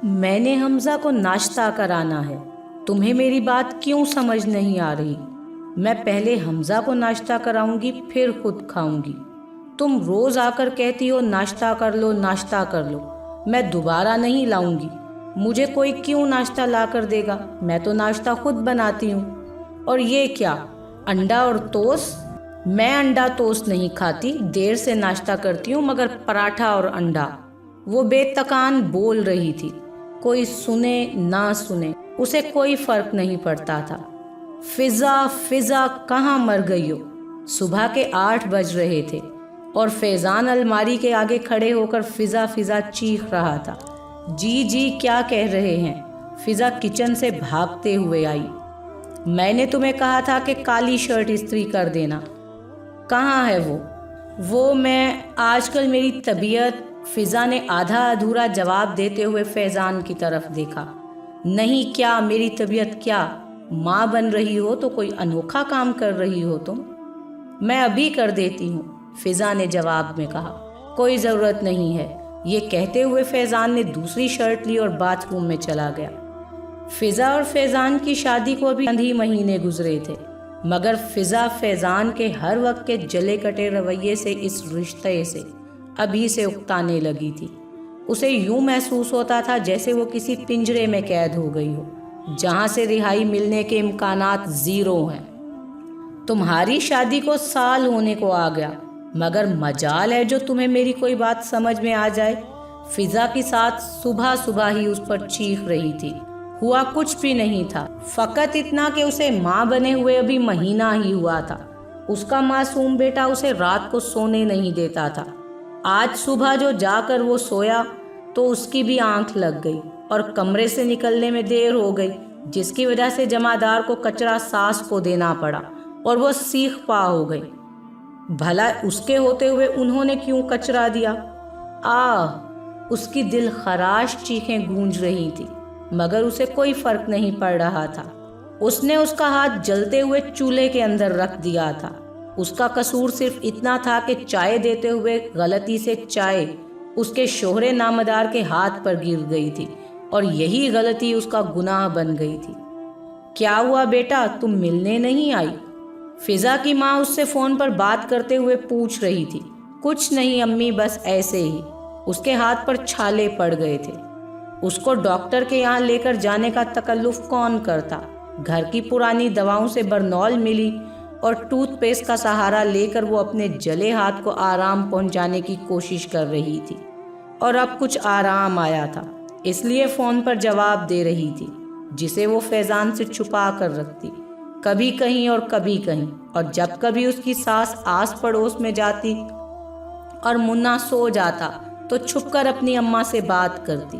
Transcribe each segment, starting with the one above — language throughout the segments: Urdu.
میں نے حمزہ کو ناشتہ کرانا ہے، تمہیں میری بات کیوں سمجھ نہیں آ رہی؟ میں پہلے حمزہ کو ناشتہ کراؤں گی پھر خود کھاؤں گی۔ تم روز آ کر کہتی ہو ناشتہ کر لو ناشتہ کر لو، میں دوبارہ نہیں لاؤں گی۔ مجھے کوئی کیوں ناشتہ لا کر دے گا؟ میں تو ناشتہ خود بناتی ہوں۔ اور یہ کیا، انڈا اور ٹوسٹ؟ میں انڈا ٹوسٹ نہیں کھاتی، دیر سے ناشتہ کرتی ہوں، مگر پراٹھا اور انڈا۔ وہ بے تکان بول رہی تھی، کوئی سنے نہ سنے اسے کوئی فرق نہیں پڑتا تھا۔ فضا فضا کہاں مر گئی ہو؟ صبح کے 8 بج رہے تھے اور فیضان الماری کے آگے کھڑے ہو کر فضا فضا چیخ رہا تھا۔ جی جی کیا کہہ رہے ہیں؟ فضا کچن سے بھاگتے ہوئے آئی۔ میں نے تمہیں کہا تھا کہ کالی شرٹ استری کر دینا، کہاں ہے وہ میں آج کل میری طبیعت۔ فضا نے آدھا ادھورا جواب دیتے ہوئے فیضان کی طرف دیکھا۔ نہیں کیا میری طبیعت کیا؟ ماں بن رہی ہو تو کوئی انوکھا کام کر رہی ہو تم۔ میں ابھی کر دیتی ہوں، فضا نے جواب میں کہا۔ کوئی ضرورت نہیں ہے، یہ کہتے ہوئے فیضان نے دوسری شرٹ لی اور باتھ روم میں چلا گیا۔ فضا اور فیضان کی شادی کو ابھی چند ہی مہینے گزرے تھے، مگر فضا فیضان کے ہر وقت کے جلے کٹے رویے سے اس رشتے سے ابھی سے اکتانے لگی تھی۔ اسے یوں محسوس ہوتا تھا جیسے وہ کسی پنجرے میں قید ہو گئی ہو، جہاں سے رہائی ملنے کے امکانات زیرو ہیں۔ تمہاری شادی کو سال ہونے کو آ گیا، مگر مجال ہے جو تمہیں میری کوئی بات سمجھ میں آ جائے۔ فضا کی ساتھ صبح صبح ہی اس پر چیخ رہی تھی۔ ہوا کچھ بھی نہیں تھا، فقط اتنا کہ اسے ماں بنے ہوئے ابھی مہینہ ہی ہوا تھا۔ اس کا معصوم بیٹا اسے رات کو سونے نہیں دیتا تھا۔ آج صبح جو جا کر وہ سویا تو اس کی بھی آنکھ لگ گئی اور کمرے سے نکلنے میں دیر ہو گئی، جس کی وجہ سے جمعدار کو کچرا ساس کو دینا پڑا اور وہ سیخ پا ہو گئی۔ بھلا اس کے ہوتے ہوئے انہوں نے کیوں کچرا دیا؟ اس کی دل خراش چیخیں گونج رہی تھی، مگر اسے کوئی فرق نہیں پڑ رہا تھا۔ اس نے اس کا ہاتھ جلتے ہوئے چولہے کے اندر رکھ دیا تھا۔ اس کا قصور صرف اتنا تھا کہ چائے دیتے ہوئے غلطی سے چائے اس کے شوہر نامدار کے ہاتھ پر گر گئی تھی، اور یہی غلطی اس کا گناہ بن گئی تھی۔ کیا ہوا بیٹا، تم ملنے نہیں آئی؟ فضا کی ماں اس سے فون پر بات کرتے ہوئے پوچھ رہی تھی۔ کچھ نہیں امی، بس ایسے ہی۔ اس کے ہاتھ پر چھالے پڑ گئے تھے۔ اس کو ڈاکٹر کے یہاں لے کر جانے کا تکلف کون کرتا؟ گھر کی پرانی دواؤں سے برنول ملی اور ٹوتھ پیسٹ کا سہارا لے کر وہ اپنے جلے ہاتھ کو آرام پہنچانے کی کوشش کر رہی تھی، اور اب کچھ آرام آیا تھا، اس لیے فون پر جواب دے رہی تھی، جسے وہ فیضان سے چھپا کر رکھتی، کبھی کہیں اور کبھی کہیں۔ اور جب کبھی اس کی ساس آس پڑوس میں جاتی اور منا سو جاتا تو چھپ کر اپنی اماں سے بات کرتی۔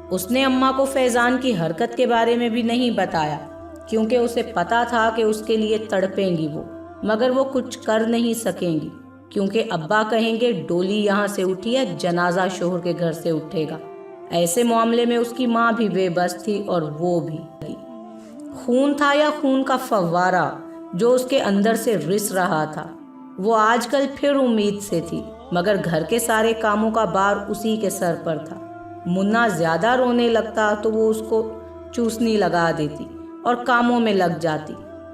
اس نے اماں کو فیضان کی حرکت کے بارے میں بھی نہیں بتایا، کیونکہ اسے پتا تھا کہ اس کے لیے تڑپیں گی وہ، مگر وہ کچھ کر نہیں سکیں گی، کیونکہ ابا کہیں گے ڈولی یہاں سے اٹھی ہے، جنازہ شوہر کے گھر سے اٹھے گا۔ ایسے معاملے میں اس کی ماں بھی بے بس تھی اور وہ بھی۔ خون تھا یا خون کا فوارہ جو اس کے اندر سے رس رہا تھا؟ وہ آج کل پھر امید سے تھی، مگر گھر کے سارے کاموں کا بار اسی کے سر پر تھا۔ منا زیادہ رونے لگتا تو وہ اس کو چوسنی لگا دیتی اور کاموں میں لگ جاتی۔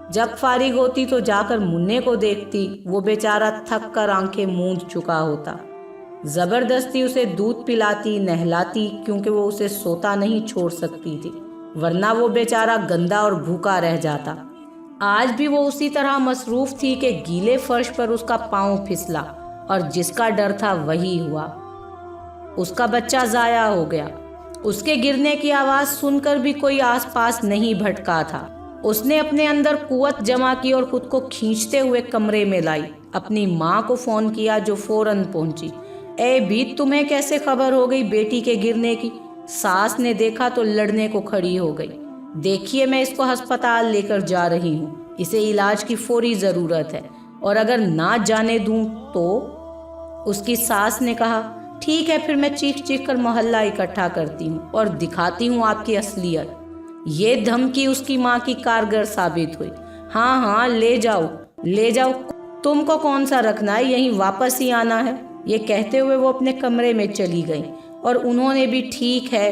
جب فارغ ہوتی تو جا کر مننے کو دیکھتی، وہ بیچارہ تھک کر آنکھیں موند چکا ہوتا۔ زبردستی اسے دودھ پلاتی نہلاتی، کیونکہ وہ اسے سوتا نہیں چھوڑ سکتی تھی، ورنہ وہ بیچارہ گندا اور بھوکا رہ جاتا۔ آج بھی وہ اسی طرح مصروف تھی کہ گیلے فرش پر اس کا پاؤں پھسلا، اور جس کا ڈر تھا وہی ہوا۔ اس کا بچہ ضائع ہو گیا۔ اس کے گرنے کی آواز سن کر بھی کوئی آس پاس نہیں بھٹکا تھا۔ اس نے اپنے اندر قوت جمع کی اور خود کو کھینچتے ہوئے کمرے میں لائی۔ اپنی ماں کو فون کیا جو فوراً پہنچی۔ اے بیت، تمہیں کیسے خبر ہو گئی بیٹی کے گرنے کی؟ ساس نے دیکھا تو لڑنے کو کھڑی ہو گئی۔ دیکھیے، میں اس کو ہسپتال لے کر جا رہی ہوں، اسے علاج کی فوری ضرورت ہے، اور اگر نہ جانے دوں تو؟ اس کی ساس نے کہا، ٹھیک ہے، پھر میں چیخ چیخ کر محلہ اکٹھا کرتی ہوں اور دکھاتی ہوں آپ کی اصلیت۔ یہ دھمکی اس کی ماں کی کارگر ثابت ہوئی۔ ہاں لے جاؤ، تم کو کون سا رکھنا ہے، یہیں واپس ہی آنا ہے۔ یہ کہتے ہوئے وہ اپنے کمرے میں چلی گئی، اور انہوں نے بھی ٹھیک ہے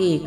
1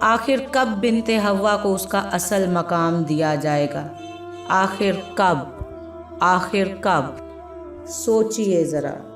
آخر کب بنت حوا کو اس کا اصل مقام دیا جائے گا؟ آخر کب؟ آخر کب؟ سوچئے ذرا۔